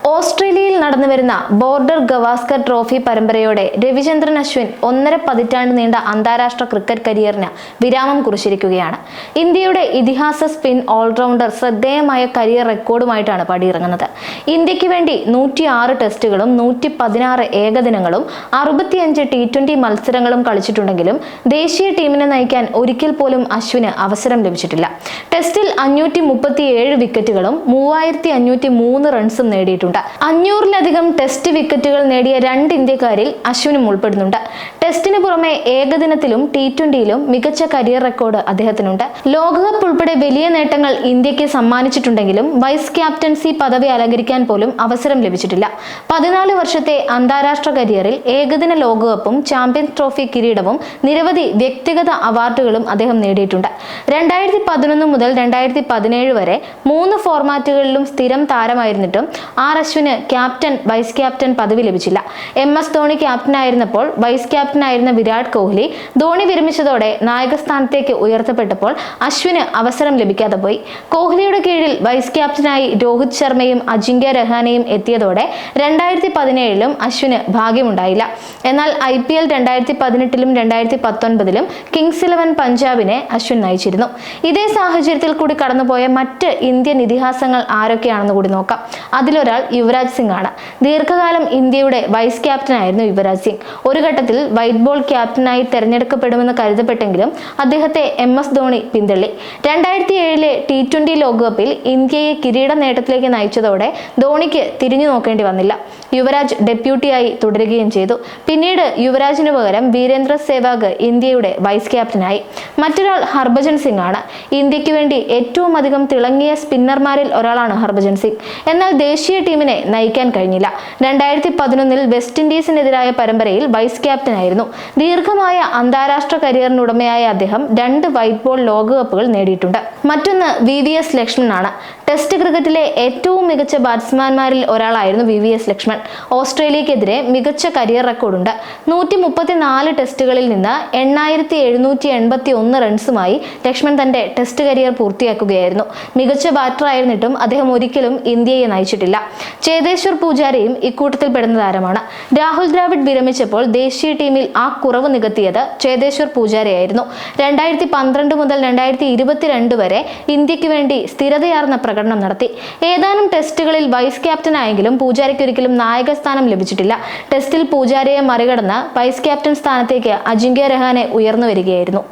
ഓസ്ട്രേലിയയിൽ നടന്നുവരുന്ന border Gavaskar trophy പരമ്പരയോടെ Ravichandran Ashwin 1.5 പതിറ്റാണ്ട് നീണ്ട അന്താരാഷ്ട്ര ക്രിക്കറ്റ് കരിയറിന് വിരാമം കുറിച്ചിരിക്കുകയാണ്. ഇന്ത്യയുടെ ഇതിഹാസ സ്പിൻ ഓൾറൗണ്ടർ ശ്രദ്ധേയമായ കരിയർ റെക്കോർഡുമായിട്ടാണ് പടിയിറങ്ങുന്നത്. ഇന്ത്യക്ക് വേണ്ടി 106 ടെസ്റ്റുകളും 116 ഏകദിനങ്ങളും 65 T20 മത്സരങ്ങളും കളിച്ചിട്ടുണ്ടെങ്കിലും ദേശീയ ടീമിനെ നയിക്കാൻ ഒരിക്കൽ പോലും അശ്വിന് അവസരം ലഭിച്ചിട്ടില്ല. ടെസ്റ്റിൽ 537 വിക്കറ്റുകളും 3503 റൺസും നേടിയിട്ടുണ്ട്. 500-ലധികം ടെസ്റ്റ് വിക്കറ്റുകൾ നേടിയ 2 ഇന്ത്യക്കാരിൽ അശ്വിനും ഉൾപ്പെടുന്നുണ്ട്. ടെസ്റ്റിന് പുറമെ ഏകദിനത്തിലും T20യിലും മികച്ച കരിയർ റെക്കോർഡ് അദ്ദേഹത്തിനുണ്ട്. ലോകകപ്പ് ഉൾപ്പെടെ വലിയ നേട്ടങ്ങൾ ഇന്ത്യക്ക് സമ്മാനിച്ചിട്ടുണ്ടെങ്കിലും വൈസ് ക്യാപ്റ്റൻസി പദവി അലങ്കരിക്കാൻ പോലും അവസരം ലഭിച്ചിട്ടില്ല. 14 വർഷത്തെ അന്താരാഷ്ട്ര കരിയറിൽ ഏകദിന ലോകകപ്പും ചാമ്പ്യൻസ് ട്രോഫി കിരീടവും നിരവധി വ്യക്തിഗത അവാർഡുകളും അദ്ദേഹം നേടിയിട്ടുണ്ട്. 2011 മുതൽ 2017 വരെ 3 ഫോർമാറ്റുകളിലും സ്ഥിരം താരമായിരുന്നിട്ടും അശ്വിന് ക്യാപ്റ്റൻ വൈസ് ക്യാപ്റ്റൻ പദവി ലഭിച്ചില്ല. MS ധോണി ക്യാപ്റ്റനായിരുന്നപ്പോൾ വൈസ് ക്യാപ്റ്റനായിരുന്ന വിരാട് കോഹ്ലി ധോണി വിരമിച്ചതോടെ നായകസ്ഥാനത്തേക്ക് ഉയർത്തപ്പെട്ടപ്പോൾ അശ്വിന് അവസരം ലഭിക്കാതെ പോയി. കോഹ്ലിയുടെ കീഴിൽ വൈസ് ക്യാപ്റ്റനായി രോഹിത് ശർമ്മയും അജിങ്ക്യ രഹാനെയും എത്തിയതോടെ 2017-ലും അശ്വിന് ഭാഗ്യമുണ്ടായില്ല. എന്നാൽ IPL 2018-ലും 2019-ലും കിങ്സ് 11 പഞ്ചാബിനെ അശ്വിൻ നയിച്ചിരുന്നു. ഇതേ സാഹചര്യത്തിൽ കൂടി കടന്നുപോയ മറ്റ് ഇന്ത്യൻ ഇതിഹാസങ്ങൾ ആരൊക്കെയാണെന്ന് കൂടി നോക്കാം. അതിലൊരാൾ യുവരാജ് സിംഗ് ആണ്. ദീർഘകാലം ഇന്ത്യയുടെ വൈസ് ക്യാപ്റ്റനായിരുന്നു യുവരാജ് സിംഗ്. ഒരു ഘട്ടത്തിൽ വൈറ്റ് ബോൾ ക്യാപ്റ്റനായി തെരഞ്ഞെടുക്കപ്പെടുമെന്ന് കരുതപ്പെട്ടെങ്കിലും അദ്ദേഹത്തെ MS ധോണി പിന്തള്ളി. 2007-ലെ T20 ലോകകപ്പിൽ ഇന്ത്യയെ കിരീട നേട്ടത്തിലേക്ക് നയിച്ചതോടെ ധോണിക്ക് തിരിഞ്ഞു നോക്കേണ്ടി വന്നില്ല. യുവരാജ് ഡെപ്യൂട്ടിയായി തുടരുകയും ചെയ്തു. പിന്നീട് യുവരാജിന് പകരം വീരേന്ദ്ര സെവാഗ് ഇന്ത്യയുടെ വൈസ് ക്യാപ്റ്റനായി. മറ്റൊരാൾ ഹർഭജൻ സിംഗ് ആണ്. ഇന്ത്യക്ക് വേണ്ടി ഏറ്റവും അധികം തിളങ്ങിയ സ്പിന്നർമാരിൽ ഒരാളാണ് ഹർഭജൻ സിംഗ്. എന്നാൽ ദേശീയ ടീമിനെ നയിക്കാൻ കഴിഞ്ഞില്ല. 2011-ൽ വെസ്റ്റ് ഇൻഡീസിനെതിരായ പരമ്പരയിൽ വൈസ് ക്യാപ്റ്റനായിരുന്നു. ദീർഘമായ അന്താരാഷ്ട്ര കരിയറിനുടമയായ അദ്ദേഹം 2 വൈറ്റ് ബോൾ ലോകകപ്പുകൾ നേടിയിട്ടുണ്ട്. മറ്റൊന്ന് VVS ലക്ഷ്മൺ ആണ്. ടെസ്റ്റ് ക്രിക്കറ്റിലെ ഏറ്റവും മികച്ച ബാറ്റ്സ്മാൻമാരിൽ ഒരാളായിരുന്നു VVS ലക്ഷ്മൺ. ഓസ്ട്രേലിയക്കെതിരെ മികച്ച കരിയർ റെക്കോർഡുണ്ട്. 134 ടെസ്റ്റുകളിൽ നിന്ന് 8781 റൺസുമായി ലക്ഷ്മൺ തന്റെ ടെസ്റ്റ് കരിയർ പൂർത്തിയാക്കുകയായിരുന്നു. മികച്ച ബാറ്ററായിരുന്നിട്ടും അദ്ദേഹം ഒരിക്കലും ഇന്ത്യയെ നയിച്ചിട്ടില്ല. ചേതേശ്വർ പൂജാരയും ഇക്കൂട്ടത്തിൽ പെടുന്ന താരമാണ്. രാഹുൽ ദ്രാവിഡ് വിരമിച്ചപ്പോൾ ദേശീയ ടീമിൽ ആ കുറവ് നികത്തിയത് ചേതേശ്വർ പൂജാരയായിരുന്നു. 2012 മുതൽ 2022 വരെ ഇന്ത്യക്ക് വേണ്ടി സ്ഥിരതയാർന്ന പ്രകടനം നടത്തി. ഏതാനും ടെസ്റ്റുകളിൽ വൈസ് ക്യാപ്റ്റനായെങ്കിലും പൂജാരയ്ക്ക് ഒരിക്കലും നായകസ്ഥാനം ലഭിച്ചിട്ടില്ല. ടെസ്റ്റിൽ പൂജാരയെ മറികടന്ന് വൈസ് ക്യാപ്റ്റൻ സ്ഥാനത്തേക്ക് അജിങ്ക്യ രഹാനെ ഉയർന്നു വരികയായിരുന്നു.